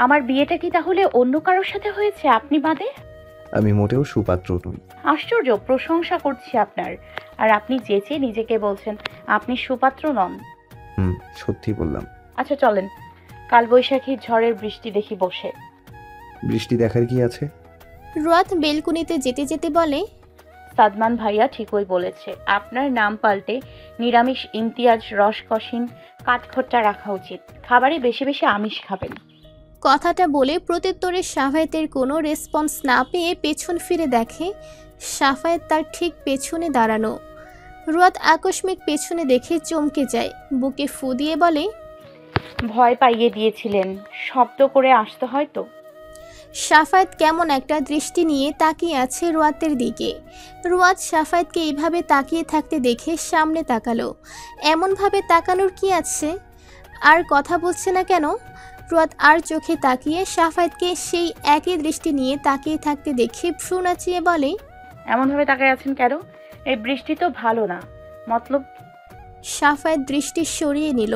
আমার বিয়েটা কি তাহলে অন্য কারোর সাথে হয়েছে আপনি বাদে? আমি মোটেও সুপাত্র নই। আশ্চর্য, প্রশংসা করছি আপনার, আর আপনি চেঁচিয়ে নিজেকে বলছেন আপনি সুপাত্র নন। সত্যি বললাম। আচ্ছা চলেন, কালবৈশাখী ঝড়ের বৃষ্টি দেখি বসে। বৃষ্টি দেখার কি আছে? রুয়াত বেলকুনিতে যেতে যেতে বলে, সাদমান ভাইয়া ঠিকই বলেছে, আপনার নাম পাল্টে নিরামিষ ইমতিয়াজ রসকসিন কাঠখোট্টা রাখা উচিত। খাবারে বেশি বেশি আমিষ খাবেন। কথাটা বলে প্রত্যুত্তরে শাফায়েতের কোনো রেসপন্স না পেয়ে পেছন ফিরে দেখে শাফায়েত তার ঠিক পেছনে দাঁড়ানো। রুয়াত আকস্মিক পেছনে দেখে চমকে যায়, বুকে ফু দিয়ে বলে, ভয় পাইয়ে দিয়েছিলেন, শব্দ করে আসতে হয়তো। শাফায়েত কেমন একটা দৃষ্টি নিয়ে তাকিয়ে আছে রুয়াতের দিকে। রুয়াত শাফায়েতকে এইভাবে তাকিয়ে থাকতে দেখে সামনে তাকালো। এমনভাবে তাকানোর কি আছে? আর কথা বলছে না কেন? রুয়াত আর চোখে তাকিয়ে শাফায়েতকে সেই একই দৃষ্টি নিয়ে তাকিয়ে থাকতে দেখে ভ্রু নাচিয়ে বলে, এমনভাবে তাকায় আছেন কেন? এই বৃষ্টি তো ভালো না, মতলব। শাফায়েত দৃষ্টি সরিয়ে নিল।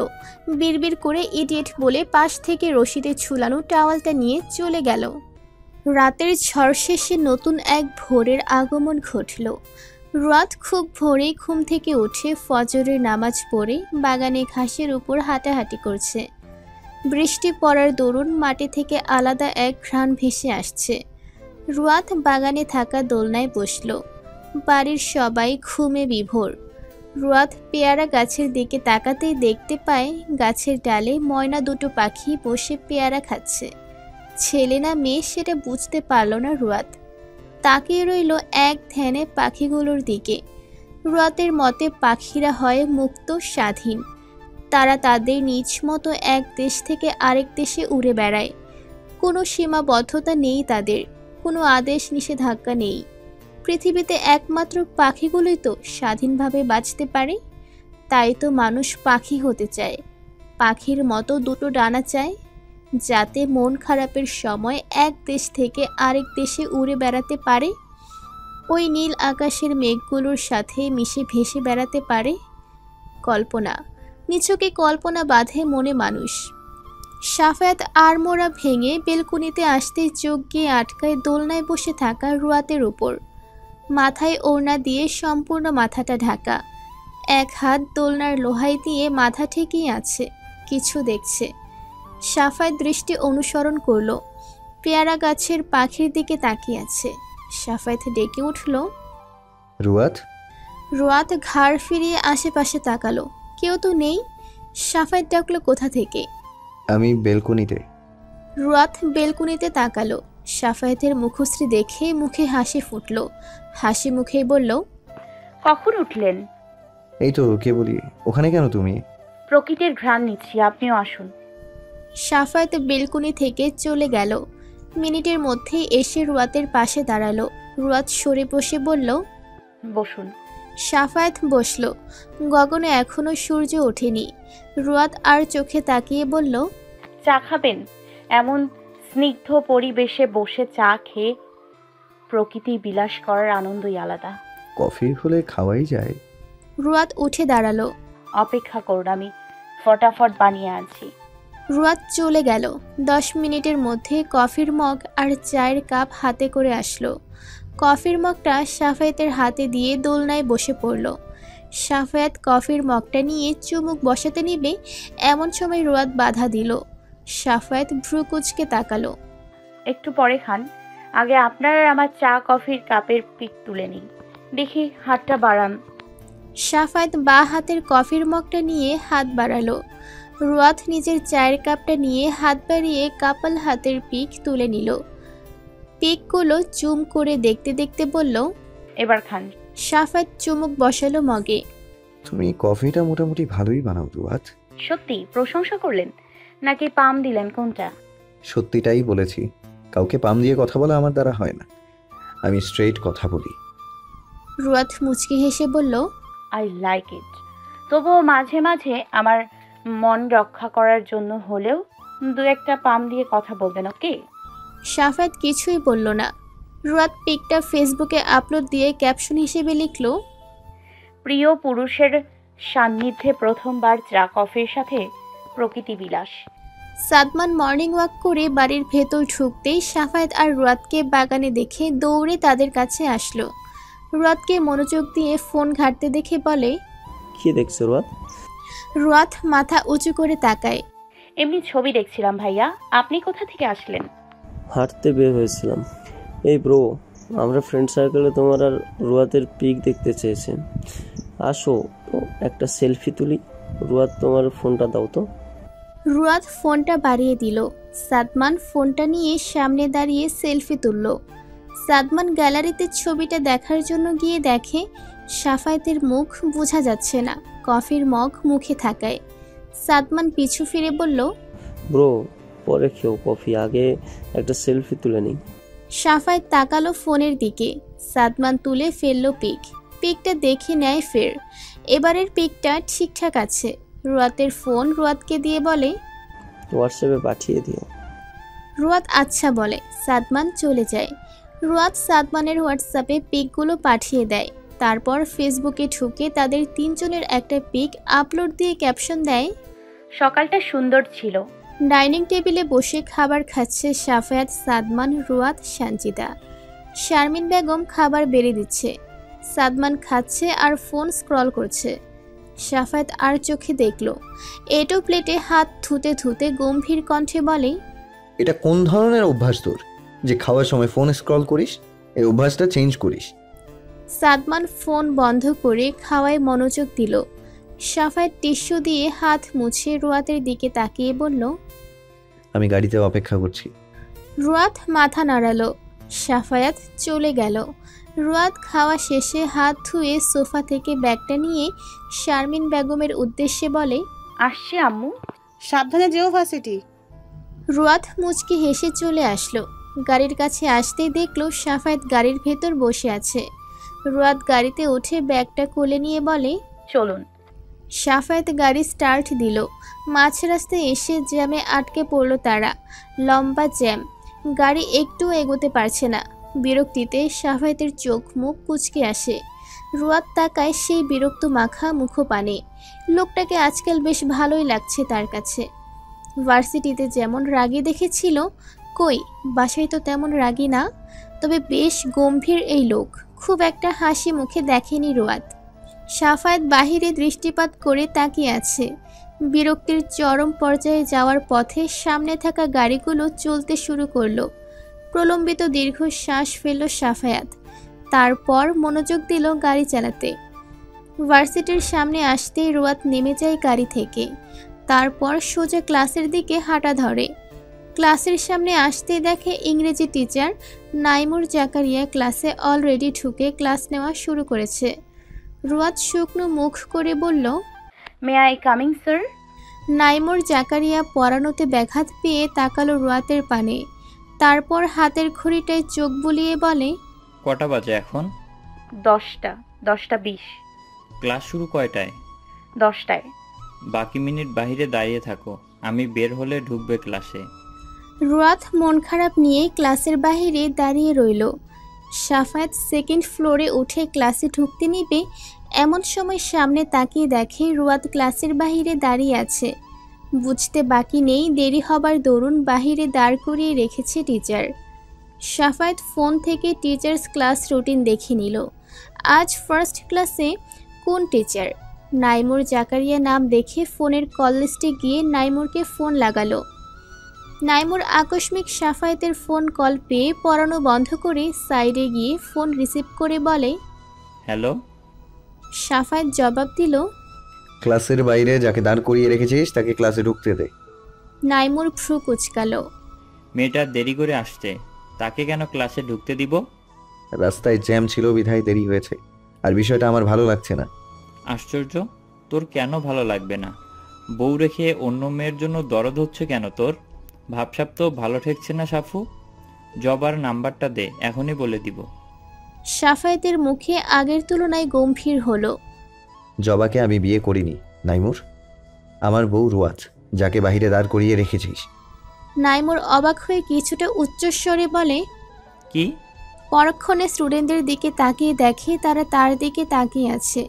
বিড়বিড় করে ইডিয়েট বলে পাশ থেকে রশিদে ঝুলানো টাওয়ালটা নিয়ে চলে গেল। রাতের ঝড় শেষে নতুন এক ভোরের আগমন ঘটল। রাত খুব ভোরেই ঘুম থেকে উঠে ফজরের নামাজ পড়ে বাগানে ঘাসের উপর হাঁটাহাঁটি করছে। বৃষ্টি পড়ার দরুন মাটি থেকে আলাদা এক ঘ্রাণ ভেসে আসছে। রুয়াত বাগানে থাকা দোলনায় বসল। বাড়ির সবাই ঘুমে বিভোর। রুয়াত পেয়ারা গাছের দিকে তাকাতেই দেখতে পায় গাছের ডালে ময়না দুটো পাখি বসে পেয়ারা খাচ্ছে। ছেলে না মেয়ে সেটা বুঝতে পারল না রুয়াত। তাকিয়ে রইল এক ধ্যানে পাখিগুলোর দিকে। রুয়াতের মতে পাখিরা হয় মুক্ত, স্বাধীন। তারা তাদের নিজ মতো এক দেশ থেকে আরেক দেশে উড়ে বেড়ায়। কোনো সীমাবদ্ধতা নেই তাদের, কোনো আদেশ নিষেধাজ্ঞা নেই। পৃথিবীতে একমাত্র পাখিগুলোই তো স্বাধীনভাবে বাঁচতে পারে। তাই তো মানুষ পাখি হতে চায়, পাখির মতো দুটো ডানা চায়, যাতে মন খারাপের সময় এক দেশ থেকে আরেক দেশে উড়ে বেড়াতে পারে, ওই নীল আকাশের মেঘগুলোর সাথে মিশে ভেসে বেড়াতে পারে। কল্পনা, নিছকে কল্পনা বাঁধে মনে মানুষ। শাফায়াত আড়মোড়া ভেঙে বেলকুনিতে আসতেই চোখ গিয়ে আটকায় দোলনায় বসে থাকা রুয়াতের উপর। মাথায় ওড়না দিয়ে সম্পূর্ণ মাথাটা ঢাকা। এক হাত দোলনার লোহাই দিয়ে মাথা ঠেকিয়ে আছে, কিছু দেখছে। শাফায়াত দৃষ্টি অনুসরণ করল, পেয়ারা গাছের পাখির দিকে তাকিয়ে আছে। শাফায়াত ডেকে উঠল, রুয়াত। রুয়াত ঘাড় ফিরিয়ে আশেপাশে তাকালো, কেউ তো নেই। শাফায়াত ডাকলো কোথা থেকে? আমি বেলকনিতে। রুয়াত বেলকুনিতে তাকালো। শাফায়াতের মুখশ্রী দেখে মুখে হাসি ফুটল। হাসি মুখেই বলল, কখন উঠলেন? এই তো কে বলি। ওখানে কেন তুমি? প্রকৃতির ঘ্রাণ নিচ্ছি, আপনিও আসুন। শাফায়াত বেলকুনি থেকে চলে গেল। মিনিটের মধ্যেই এসে রুয়াতের পাশে দাঁড়ালো। রুয়াত সরে বসে বলল, বসুন। শাফায়াত বসল। গগনে এখনো সূর্য ওঠেনি। রুয়াত আর চোখে তাকিয়ে বলল, চা খাবেন? এমন স্নিগ্ধ পরিবেশে বসে চা খেয়ে প্রকৃতি বিলাস করার আনন্দই আলাদা। কফি হলে খাওয়াই যায়। রুয়াত উঠে দাঁড়ালো। অপেক্ষা করুন, আমি ফটাফট বানিয়ে আনছি। রুয়াত চলে গেল। 10 মিনিটের মধ্যে কফির মগ আর চায়ের কাপ হাতে করে আসলো। কফির মগটা শাফায়াতের হাতে দিয়ে দোলনায় বসে পড়ল। শাফায়াত কফির মগটা নিয়ে চুমুক বসাতে নিবে, এমন সময় রুয়াত বাধা দিল। শাফায়াত ভ্রু কুঁচকে তাকালো। একটু পরে খান, আগে আপনার আর আমার চা কফির কাপের পিক তুলে নিন। দেখি হাতটা বাড়ান। শাফায়াত বাঁ হাতের কফির মগটা নিয়ে হাত বাড়ালো। রুয়াত নিজের চায়ের কাপটা নিয়ে হাত বাড়িয়ে কাপাল হাতের পিক তুলে নিল। পিকগুলো চুম করে দেখতে দেখতে বলল, এবার খান। শাফায়াত চুমুক বসালো মগে। তুমি কফিটা মোটামুটি ভালোই বানাও রুয়াত। সত্যি প্রশংসা করলেন নাকি পাম দিলেন, কোনটা? সত্যিটাই বলেছি। কাউকে পাম দিয়ে কথা বলা আমার দ্বারা হয় না, আমি স্ট্রেইট কথা বলি। রুয়াত মুচকি হেসে বলল, আই লাইক ইট। তবুও মাঝে মাঝে আমার মন রক্ষা করার জন্য হলেও দু একটা পাম দিয়ে কথা বলবেন, ওকে? শাফায়াত কিছুই বলল না। রুয়াত পিকটা ফেসবুকে আপলোড দিয়ে ক্যাপশন হিসেবে লিখল, প্রিয় পুরুষের সান্নিধ্যে প্রথমবার চা কফির সাথে প্রকৃতি বিলাস। সাদমান মর্নিং ওয়াক করে বাড়ির ভেতর ঢুকতেই সাফায়েত আর রুয়াদকে বাগানে দেখে দৌড়ে তাদের কাছে আসলো। রুয়াদকে মনোযোগ দিয়ে ফোন ঘাঁটতে দেখে বলে, কি দেখছো রুয়াদ? রুয়াদ মাথা উঁচু করে তাকায়। এমনি ছবি দেখছিলাম ভাইয়া, আপনি কোথা থেকে আসলেন? হাঁটতে বের হয়েছিলাম। এই ব্রো, আমরা ফ্রেন্ড সার্কেলে তোমার আর রুয়াদের পিক দেখতে চেয়েছে। আসো তো একটা সেলফি তুলি। রুয়াদ, তোমার ফোনটা দাও তো। রুয়াদ ফোনটা বাড়িয়ে দিল। সাদমান ফোনটা নিয়ে সামনে দাঁড়িয়ে সেলফি তুলল। সাদমান গ্যালারিতে ছবিটা দেখার জন্য গিয়ে দেখে সাফায়েতের মুখ বোঝা যাচ্ছে না, কফির মগ মুখে থাকায়। সাদমান পিছু ফিরে বলল, ব্রো, পরে খেও কফি, আগে একটা সেলফি তুলে নিই। সাফায়েত তাকালো ফোনের দিকে। সাদমান তুলে ফেললো পিকটা দেখে নেয় ফের। এবারের পিকটা ঠিকঠাক আছে। রুয়াদের ফোন রুয়াদকে দিয়ে বলে, হোয়াটসঅ্যাপে পাঠিয়ে দিও। রুয়াদ আচ্ছা বলে। সাদমান চলে যায়। রুয়াদ সাদমানের হোয়াটসঅ্যাপে পিকগুলো পাঠিয়ে দেয়। তারপর ফেসবুকে ঢুকে তাদের তিনজনের একটা পিক আপলোড দিয়ে ক্যাপশন দেয়, সকালটা সুন্দর ছিল। ডাইনিং টেবিলে বসে খাবার খাচ্ছে সাফায়াত, সাদমান, রুয়াদ, সানজিদা। শারমিন বেগম খাবার বেড়ে দিচ্ছে। সাদমান খাচ্ছে আর ফোন স্ক্রল করছে। সাফায়াত আর চোখে দেখল। এটো প্লেটে হাত ধুতে ধুতে গম্ভীর কণ্ঠে বলে, এটা কোন ধরনের অভ্যাস তোর যে খাওয়ার সময় ফোন স্ক্রল করিস? এই অভ্যাসটা চেঞ্জ করিস। সাদমান ফোন বন্ধ করে খাওয়ায় মনোযোগ দিল। সাফায়াত টিস্যু দিয়ে হাত মুছে রুয়াদের দিকে তাকিয়ে বলল, আমি গাড়িতে অপেক্ষা করছি। রুয়াদ মাথা নাড়ালো। সাফায়াত চলে গেল। রুয়াদ খাওয়া শেষে হাত ধুয়ে সোফা থেকে ব্যাগটা নিয়ে শারমিন বেগমের উদ্দেশ্যে বলে, আসছে আম্মু। সাবধানে যেও ভার্সিটি। রুয়াদ মুচকি হেসে চলে আসলো। গাড়ির কাছে আসতেই দেখলো সাফায়াত গাড়ির ভেতর বসে আছে। রুয়াদ গাড়িতে উঠে ব্যাগটা কোলে নিয়ে বলে, চলুন। সাফায়াত গাড়ি স্টার্ট দিল। মাঝ রাস্তায় এসে জ্যামে আটকে পড়ল তারা। লম্বা জ্যাম, গাড়ি একটু এগোতে পারছে না। বিরক্তিতে সাফায়াতের চোখ মুখ কুঁচকে আসে। রুয়াদ তাকায় সেই বিরক্ত মাখা মুখপানে। লোকটাকে আজকাল বেশ ভালোই লাগছে তার কাছে। ভার্সিটিতে যেমন রাগী দেখেছিল, কই বাসায় তো তেমন রাগী না। তবে বেশ গম্ভীর এই লোক, খুব একটা হাসি মুখে দেখেনি রুয়াদ। সাফায়াত বাহিরে দৃষ্টিপাত করে তাকিয়ে আছে। বিরক্তির চরম পর্যায়ে যাওয়ার পথে সামনে থাকা গাড়িগুলো চলতে শুরু করলো। প্রলম্বিত দীর্ঘশ্বাস ফেলল সাফায়াত। তারপর মনোযোগ দিল গাড়ি চালাতে। ভার্সিটির সামনে আসতেই রুয়াদ নেমে যায় গাড়ি থেকে। তারপর সোজা ক্লাসের দিকে হাঁটা ধরে। ক্লাসের সামনে আসতেই দেখে ইংরেজি টিচার নাইমুর জাকারিয়া ক্লাসে অলরেডি ঢুকে ক্লাস নেওয়া শুরু করেছে। রুয়াদ শুকনো মুখ করে বলল, may I coming sir? Naimur Zakaria পড়ানোতে ব্যাঘাত পেয়ে তাকালো রুয়াদের পানে। তারপর হাতের ঘড়িটায় চোখ বুলিয়ে বলে, কটা বাজে এখন? 10টা 20। ক্লাস শুরু কয়টায়? 10টায়। বাকি মিনিট বাইরে দাঁড়িয়ে থাকো, আমি বের হলে ঢুকবে ক্লাসে। রুয়াদ মন খারাপ নিয়ে ক্লাসের বাইরে দাঁড়িয়ে রইল। সাফায়াত সেকেন্ড ফ্লোরে উঠে ক্লাসে ঢুকতে নিবে এমন সময় সামনে তাকিয়ে দেখে রুয়াদ ক্লাসের বাইরে দাঁড়িয়ে আছে। বুঝতে বাকি নেই দেরি হবার দরুন বাহিরে দাঁড় করিয়ে রেখেছে টিচার। সাফায়াত ফোন থেকে টিচার্স ক্লাস রুটিন দেখে নিল। আজ ফার্স্ট ক্লাসে কোন টিচার? নাইমুর জাকারিয়া নাম দেখে ফোনের কল লিস্টে গিয়ে নাইমুরকে ফোন লাগালো। নাইমুর আকস্মিক সাফায়াতের ফোন কল পেয়ে পড়ানো বন্ধ করে সাইডে গিয়ে ফোন রিসিভ করে বলে, হ্যালো। সাফায়াত জবাব দিল, ক্লাসের বাইরে যাকে দাঁড় করিয়ে রেখেছিস তাকে ক্লাসে ঢুকতে দে। নাইমুর ভ্রু কুচকালো। মেয়েটা দেরি করে আসছে, তাকে কেন ক্লাসে ঢুকতে দিব? রাস্তায় জ্যাম ছিল বিধায় দেরি হয়েছে, আর বিষয়টা আমার ভালো লাগছে না। আশ্চর্য, তোর কেন ভালো লাগবে না? বউ রেখে অন্য মেয়ের জন্য দরদ হচ্ছে কেন তোর? ভাবসাব তো ভালো ঠেকছে না সাফু। জবার নাম্বারটা দে, এখনই বলে দিব। সাফায়াতের মুখে আগের তুলনায় গম্ভীর হলো। জবাকে আমি বিয়ে করিনি নাইমুর, আমার বউ রুয়াদ, যাকে বাহিরে দাঁড় করিয়ে রেখেছিস। নাইমুর অবাক হয়ে কিছুটা উচ্চস্বরে বলে, কি? পরক্ষণে স্টুডেন্টদের দিকে তাকিয়ে দেখে তারা তার দিকে তাকিয়ে আছে।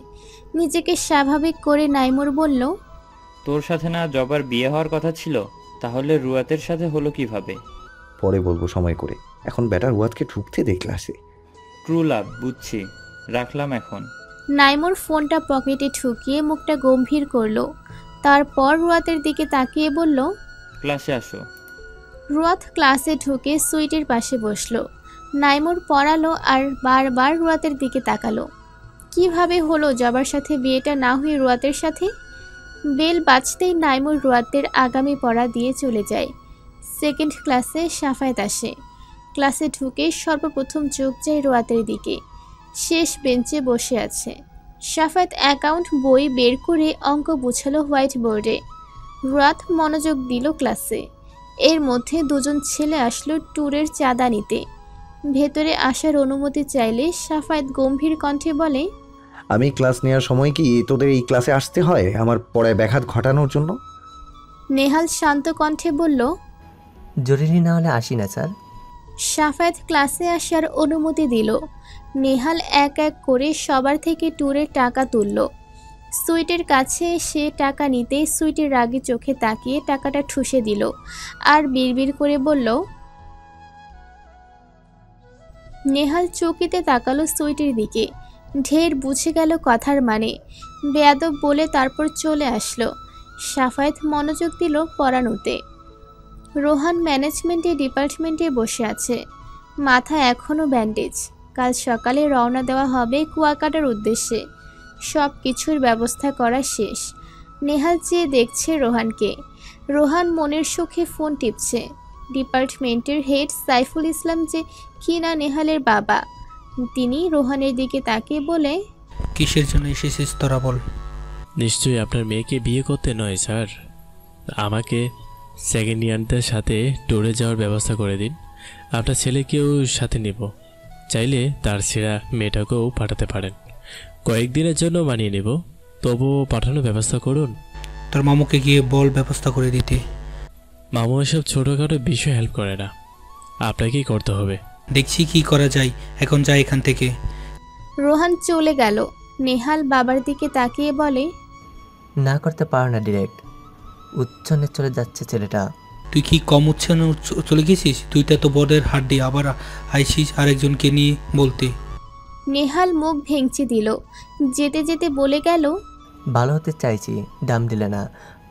নিজেকে স্বাভাবিক করে নাইমুর বলল, তোর সাথে না জবার বিয়ে হওয়ার কথা ছিল? তাহলে রুয়াতের সাথে হলো কিভাবে? পরে বলবো সময় করে। এখন বেটার রুয়াতকে ঢুকতে দে ক্লাসে। ট্রু লাভ, বুঝছি, রাখলাম এখন। নাইমুর ফোনটা পকেটে ঠুকিয়ে মুখটা গম্ভীর করলো। তারপর রুয়াতের দিকে তাকিয়ে বলল, ক্লাসে আসো। রুয়াত ক্লাসে ঢুকে সুইটের পাশে বসলো। নাইমুর পড়ালো আর বারবার রুয়াতের দিকে তাকালো। কিভাবে হলো জবার সাথে বিয়েটা না হয়ে রুয়াতের সাথে? বেল বাজতেই নাইমুর রুয়াতের আগামী পড়া দিয়ে চলে যায়। সেকেন্ড ক্লাসে সাফায়েত আসে। ক্লাসে ঢুকে সর্বপ্রথম চোখ যায় রুয়াতের দিকে। শেষ বেঞ্চে বসে আছে। সাফায়েত অ্যাকাউন্ট বই বের করে অঙ্ক বুঝালো হোয়াইট বোর্ডে। রুয়াত মনোযোগ দিল ক্লাসে। এর মধ্যে দুজন ছেলে আসলো ট্যুরের চাঁদা নিতে। ভেতরে আসার অনুমতি চাইলে সাফায়েত গম্ভীর কণ্ঠে বলে, আমি ক্লাস নেওয়ার সময় কি তোদের এই ক্লাসে আসতে হয় আমার পড়ায় ব্যাঘাত ঘটানোর জন্য? নেহাল শান্ত কণ্ঠে বলল, জরুরি না হলে আসি না স্যার। সাফায়েত ক্লাসে আসার অনুমতি দিল। নেহাল এক এক করে সবার থেকে ট্যুরের টাকা তুলল। সুইটের কাছে এসে টাকা নিতেই সুইটের রাগী চোখে তাকিয়ে টাকাটা ঠুসে দিল আর বিড়বিড় করে বলল। নেহাল চকিতে তাকালো সুইটের দিকে। ঢের বুঝে গেল কথার মানে। বেয়াদব বলে তারপর চলে আসলো। সাফায়েত মনোযোগ দিল পড়ানোতে। রোহান ম্যানেজমেন্টের ডিপার্টমেন্টে বসে আছে। মাথায় এখনও ব্যান্ডেজ। কাল সকালে রওনা দেওয়া হবে কুয়াকাটার উদ্দেশ্যে। সব কিছুর ব্যবস্থা করা শেষ। নেহাল চেয়ে দেখছে রোহানকে। রোহান মনের সুখে ফোন টিপছে। ডিপার্টমেন্টের হেড সাইফুল ইসলাম যে কিনা নেহালের বাবা, তিনি রোহানের দিকে তাকিয়ে বলে, কিসের জন্য এসেছিস তোরা বল? নিশ্চয়ই আপনার মেয়েকে বিয়ে করতে নয় স্যার, আমাকে সেকেন্ড ইয়ারদের সাথে ট্যুরে যাওয়ার ব্যবস্থা করে দিন। আপনার ছেলেকেও সাথে নেব, চাইলে তার ছেঁড়া মেয়েটাকেও পাঠাতে পারেন। কয়েকদিনের জন্য মানিয়ে নেব, তবুও পাঠানোর ব্যবস্থা করুন। তোর মামুকে গিয়ে বল ব্যবস্থা করে দিতে। মামু এসব ছোটোখাটো বিষয় হেল্প করে না, আপনাকেই করতে হবে। দেখছি কি করা যায়, এখন যাই এখান থেকে। রোহান চলে গেল। নেহাল বাবার দিকে তাকিয়ে বলে, না করতে পারো না ডিরেক্ট, উচ্ছন্নে চলে যাচ্ছে ছেলেটা। তুই কি কম উচ্ছন্ন চলে গেছিস? তুই তো এত বড়ের হাড্ডি, আবার আইসিস আরেকজনকে নিয়ে বলতে। নেহাল মুখ ভেঙচি দিল। যেতে যেতে বলে গেল, ভালো হতে চাইছি, দাম দিলে না,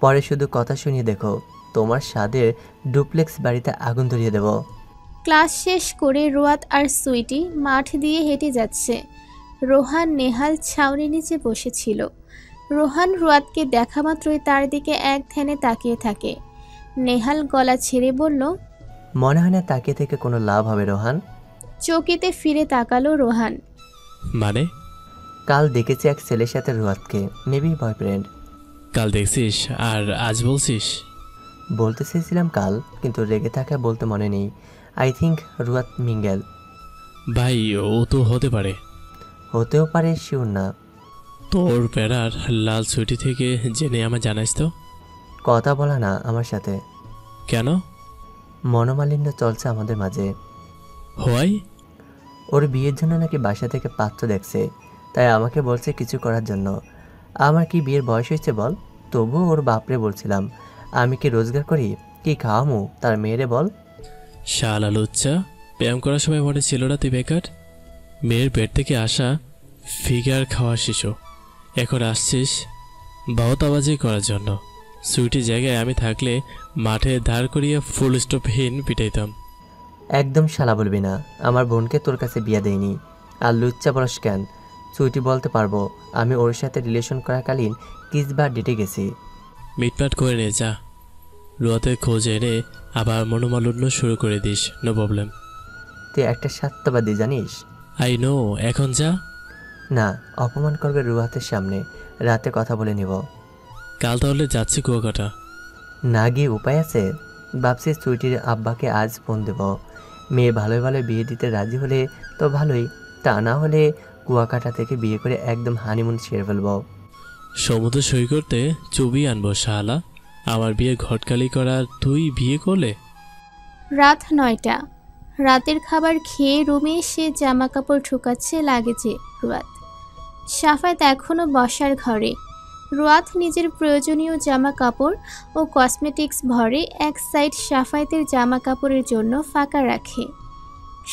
পরে শুধু কথা শুনিয়ে দেখো, তোমার স্বাদের ডুপ্লেক্স বাড়িতে আগুন ধরিয়ে দেব। ক্লাস শেষ করে রোয়াত আর সুইটি মাঠ দিয়ে হেঁটে যাচ্ছে। রোহান নেহাল ছাউনির নিচে বসেছিল। রোহান রোয়াতকে দেখা মাত্রই তার দিকে এক ধ্যানে তাকিয়ে থাকে। নেহাল গলা ছেড়ে বলল, মনে হয় না তাকিয়ে থেকে কোনো লাভ হবে রোহান। চকিতে ফিরে তাকালো রোহান। মানে? কাল দেখেছি এক ছেলের সাথে রোয়াতকে, মেবি বয়ফ্রেন্ড। কাল দেখছিস আর আজ বলছিস? বলতে চেয়েছিলাম কাল, কিন্তু রেগে থাকা বলতে মনে নেই। আই থিঙ্ক রুয়াত মিঙ্গেল। ভাই ও তো হতে পারে। হতেও পারে, শিওর না। তোর প্যারার লাল ছুটি থেকে জেনে আমার জানাইস তো। কথা বলা না আমার সাথে। কেন? মনোমালিন্য চলছে আমাদের মাঝে। হয় ওর বিয়ের জন্য নাকি বাসা থেকে পাত্র দেখছে, তাই আমাকে বলছে কিছু করার জন্য। আমার কি বিয়ের বয়স হয়েছে বল? তবুও ওর বাপরে বলছিলাম, আমি কি রোজগার করি, কি খাওয়ামু তার মেয়েরে বল। শালা লুচ্চা, ব্যায়াম করার সময় মনে ছিল না তুই বেকার? মেয়ের পেট থেকে আসা ফিগার খাওয়ার শিশু, এখন আসছিস বাহতাবাজি করার জন্য। সুইটি জায়গায় আমি থাকলে মাঠে দাঁড় করিয়ে ফুল স্টপহীন পিটাইতাম। একদম শালা বলবি না, আমার বোনকে তোর কাছে বিয়ে দেয়নি। আর লুচ্চা বলস কেন? সুইটি বলতে পারবো আমি ওর সাথে রিলেশন করাকালীন কিসবার ডেটে গেছি। মিটমাট করে নে যা, রোয়াতে খোঁজ এনে আবার মনোমালিন্য শুরু করে দিস, নো প্রবলেম। তুই একটা স্বার্থবাদী জানিস। আই নো, এখন যা। না, অপমান করবে রুয়াতের সামনে, রাতে কথা বলে নিব। কাল তাহলে যাচ্ছি কুয়াকাটা। না গিয়ে উপায় আছে? ভাবছি সুইটির আব্বাকে আজ ফোন দেব। মেয়ে ভালোই ভালো বিয়ে দিতে রাজি হলে তো ভালোই, তা না হলে কুয়াকাটা থেকে বিয়ে করে একদম হানিমুন সেরে ফেলব। সমুদ্র সই করতে চুবি আনবো শালা, আমার বিয়ে ঘটকালি করা তুই বিয়ে করলে। রাত 9টা। রাতের খাবার খেয়ে রুমে এসে জামা কাপড় ঢুকাচ্ছে লাগেজে রুয়াত। সাফায়েত এখনও বসার ঘরে। রোয়াত নিজের প্রয়োজনীয় জামা কাপড় ও কসমেটিক্স ভরে এক সাইড সাফায়েতের জামা কাপড়ের জন্য ফাঁকা রাখে।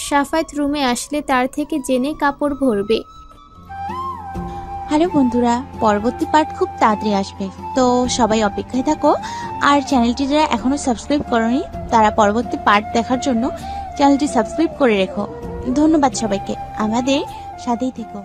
সাফায়েত রুমে আসলে তার থেকে জেনে কাপড় ভরবে। হ্যালো বন্ধুরা, পরবর্তী পার্ট খুব তাড়াতাড়ি আসবে, তো সবাই অপেক্ষায় থাকো। আর চ্যানেলটি যারা এখনো সাবস্ক্রাইব করনি তারা পরবর্তী পার্ট দেখার জন্য চ্যানেলটি সাবস্ক্রাইব করে রেখো। ধন্যবাদ সবাইকে, আমাদের সাথেই থেকো।